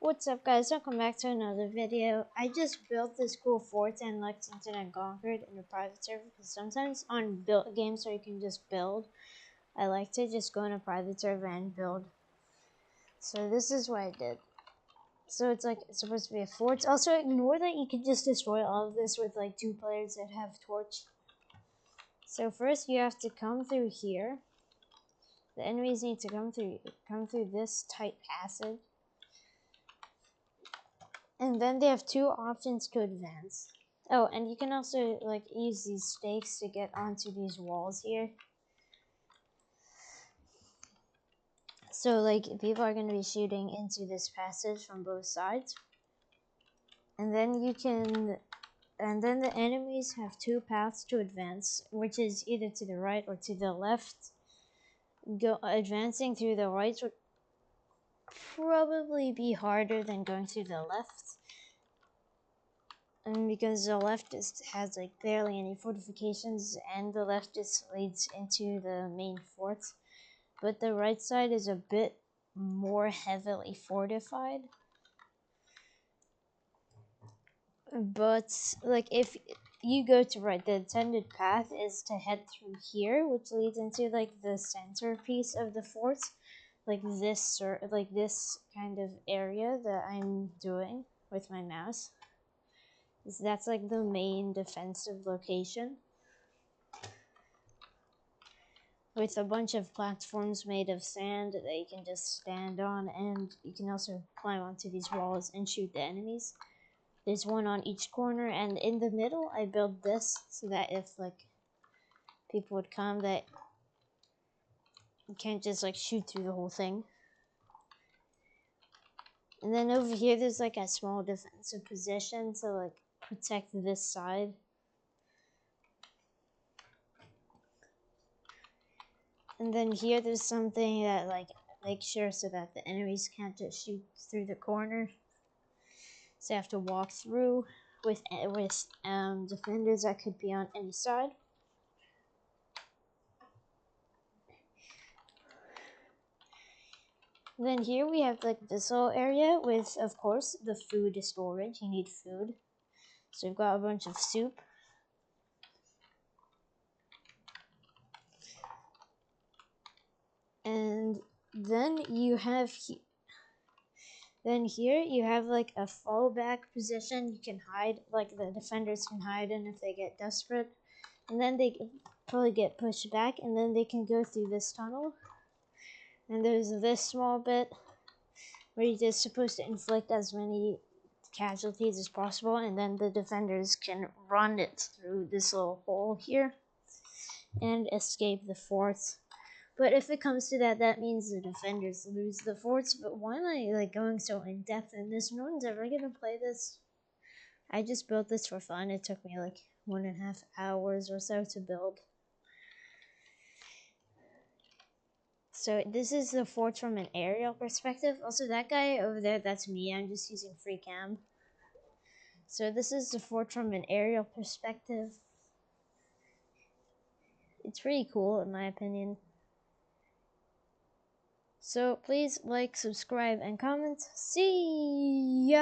What's up, guys? Welcome back to another video. I just built this cool fort in Lexington and Concord in a private server because sometimes on games where you can just build, I like to just go in a private server and build. So this is what I did. So it's supposed to be a fort. Also, ignore that you can just destroy all of this with like 2 players that have torch. So first you have to come through here. The enemies need to come through this tight passage. And then they have 2 options to advance. Oh, and you can also like use these stakes to get onto these walls here. So like people are going to be shooting into this passage from both sides. And then the enemies have 2 paths to advance, which is either to the right or to the left. Advancing through the right would probably be harder than going through the left. And because the left has like barely any fortifications, and the left just leads into the main fort, but the right side is a bit more heavily fortified. But like if you go to right, the intended path is to head through here, which leads into like the centerpiece of the fort, like this kind of area that I'm doing with my mouse. That's like the main defensive location, with a bunch of platforms made of sand that you can just stand on, and you can also climb onto these walls and shoot the enemies. There's one on each corner, and in the middle I built this so that if like people would come, that you can't just like shoot through the whole thing. And then over here there's like a small defensive position to like protect this side. And then here there's something that like makes sure so that the enemies can't just shoot through the corner. So you have to walk through with defenders that could be on any side. Then here we have like this little area with, of course, the food storage. You need food. So we've got a bunch of soup. And then you have here you have like a fallback position. You can hide, like the defenders can hide in if they get desperate. And then they probably get pushed back, and then they can go through this tunnel. And there's this small bit where you're just supposed to inflict as many casualties as possible, and then the defenders can run it through this little hole here and escape the forts. But if it comes to that, that means the defenders lose the forts. But why am I like going so in depth in this? No one's ever gonna play this. I just built this for fun. It took me like 1.5 hours or so to build. So this is the fort from an aerial perspective. Also, that guy over there, that's me. I'm just using free cam. So this is the fort from an aerial perspective. It's pretty cool in my opinion. So please like, subscribe, and comment. See ya!